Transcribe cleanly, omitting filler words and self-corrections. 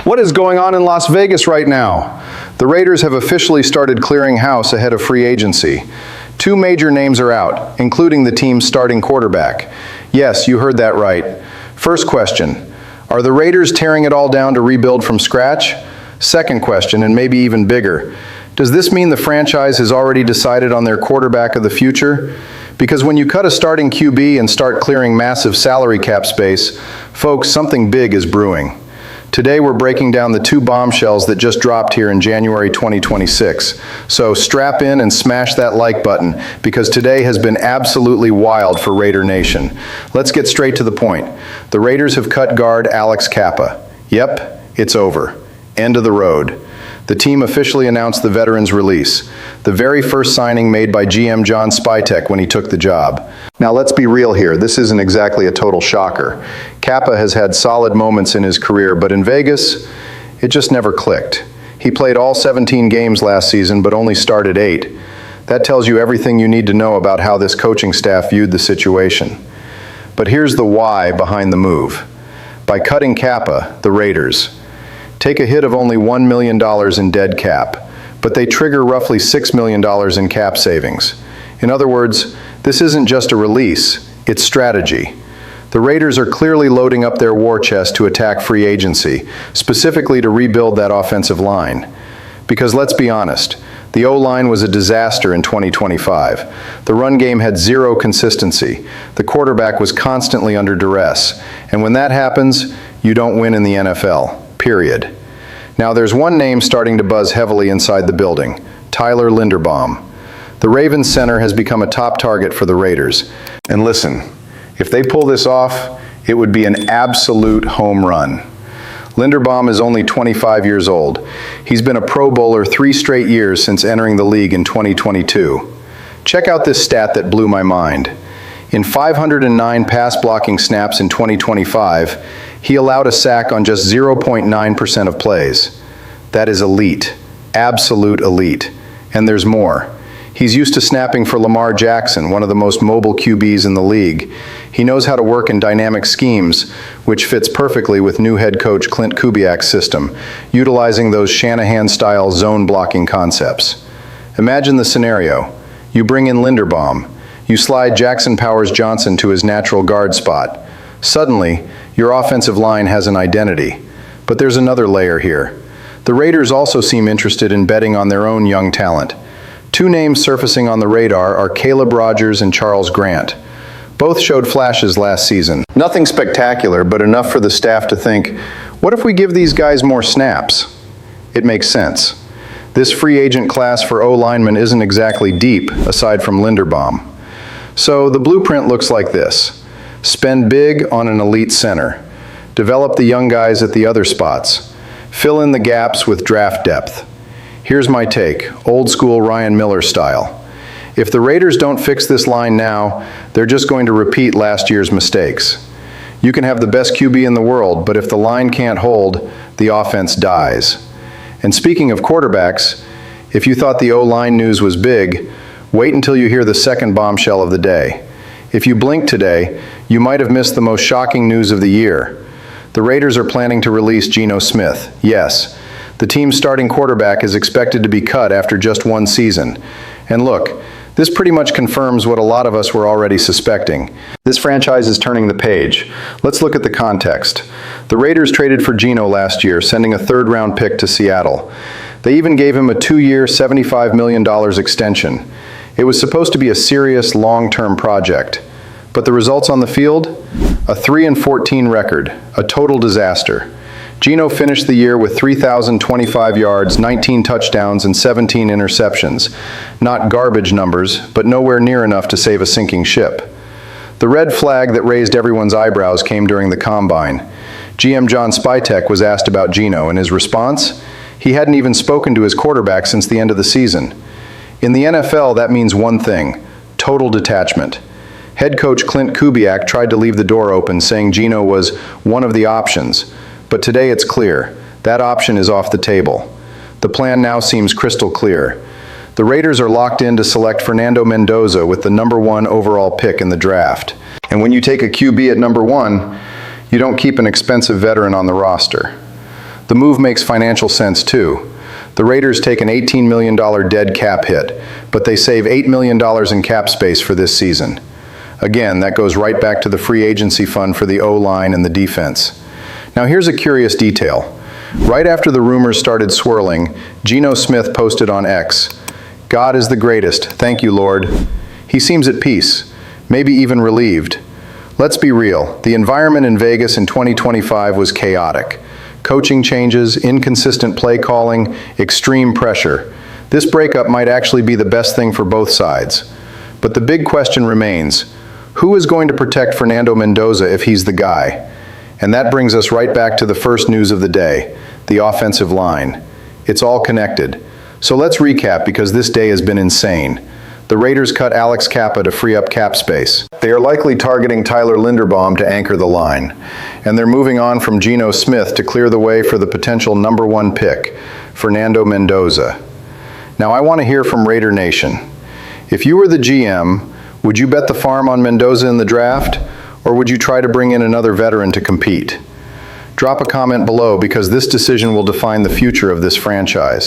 What is going on in Las Vegas right now? The Raiders have officially started clearing house ahead of free agency. Two major names are out, including the team's starting quarterback. Yes, you heard that right. First question, are the Raiders tearing it all down to rebuild from scratch? Second question, and maybe even bigger, does this mean the franchise has already decided on their quarterback of the future? Because when you cut a starting QB and start clearing massive salary cap space, folks, something big is brewing. Today we're breaking down the two bombshells that just dropped here in January 2026. So strap in and smash that like button, because today has been absolutely wild for Raider Nation. Let's get straight to the point. The Raiders have cut guard Alex Cappa. Yep, it's over. End of the road. The team officially announced the veteran's release, the very first signing made by GM John Spytek when he took the job. Now let's be real here, this isn't exactly a total shocker. Cappa has had solid moments in his career, but in Vegas, it just never clicked. He played all 17 games last season, but only started 8. That tells you everything you need to know about how this coaching staff viewed the situation. But here's the why behind the move. By cutting Cappa, the Raiders take a hit of only $1 million in dead cap, but they trigger roughly $6 million in cap savings. In other words, this isn't just a release, it's strategy. The Raiders are clearly loading up their war chest to attack free agency, specifically to rebuild that offensive line. Because let's be honest, the O-line was a disaster in 2025. The run game had zero consistency. The quarterback was constantly under duress. And when that happens, you don't win in the NFL. Period. Now there's one name starting to buzz heavily inside the building, Tyler Linderbaum. The Ravens center has become a top target for the Raiders. And listen, if they pull this off, it would be an absolute home run. Linderbaum is only 25 years old. He's been a Pro Bowler 3 straight years since entering the league in 2022. Check out this stat that blew my mind. In 509 pass blocking snaps in 2025, he allowed a sack on just 0.9% of plays. That is elite, absolute elite. And there's more. He's used to snapping for Lamar Jackson, one of the most mobile QBs in the league. He knows how to work in dynamic schemes, which fits perfectly with new head coach Clint Kubiak's system, utilizing those Shanahan-style zone blocking concepts. Imagine the scenario. You bring in Linderbaum. You slide Jackson Powers-Johnson to his natural guard spot. Suddenly, your offensive line has an identity. But there's another layer here. The Raiders also seem interested in betting on their own young talent. Two names surfacing on the radar are Caleb Rogers and Charles Grant. Both showed flashes last season. Nothing spectacular, but enough for the staff to think, what if we give these guys more snaps? It makes sense. This free agent class for O-linemen isn't exactly deep, aside from Linderbaum. So the blueprint looks like this. Spend big on an elite center. Develop the young guys at the other spots. Fill in the gaps with draft depth. Here's my take, old school Ryan Miller style. If the Raiders don't fix this line now, they're just going to repeat last year's mistakes. You can have the best QB in the world, but if the line can't hold, the offense dies. And speaking of quarterbacks, if you thought the O-line news was big, wait until you hear the second bombshell of the day. If you blinked today, you might have missed the most shocking news of the year. The Raiders are planning to release Gino Smith. Yes, the team's starting quarterback is expected to be cut after just 1 season. And look, this pretty much confirms what a lot of us were already suspecting. This franchise is turning the page. Let's look at the context. The Raiders traded for Gino last year, sending a 3rd-round pick to Seattle. They even gave him a 2-year, $75 million extension. It was supposed to be a serious, long-term project. But the results on the field? A 3-14 record, a total disaster. Gino finished the year with 3,025 yards, 19 touchdowns, and 17 interceptions. Not garbage numbers, but nowhere near enough to save a sinking ship. The red flag that raised everyone's eyebrows came during the combine. GM John Spytek was asked about Gino, and his response? He hadn't even spoken to his quarterback since the end of the season. In the NFL, that means one thing, total detachment. Head coach Clint Kubiak tried to leave the door open, saying Gino was one of the options. But today it's clear, that option is off the table. The plan now seems crystal clear. The Raiders are locked in to select Fernando Mendoza with the #1 overall pick in the draft. And when you take a QB at #1, you don't keep an expensive veteran on the roster. The move makes financial sense too. The Raiders take an $18 million dead cap hit, but they save $8 million in cap space for this season. Again, that goes right back to the free agency fund for the O-line and the defense. Now here's a curious detail. Right after the rumors started swirling, Gino Smith posted on X, "God is the greatest, thank you, Lord." He seems at peace, maybe even relieved. Let's be real, the environment in Vegas in 2025 was chaotic. Coaching changes, inconsistent play calling, extreme pressure. This breakup might actually be the best thing for both sides. But the big question remains, who is going to protect Fernando Mendoza if he's the guy? And that brings us right back to the first news of the day, the offensive line. It's all connected. So let's recap because this day has been insane. The Raiders cut Alex Cappa to free up cap space. They are likely targeting Tyler Linderbaum to anchor the line. And they're moving on from Gino Smith to clear the way for the potential #1 pick, Fernando Mendoza. Now I want to hear from Raider Nation. If you were the GM, would you bet the farm on Mendoza in the draft? Or would you try to bring in another veteran to compete? Drop a comment below because this decision will define the future of this franchise.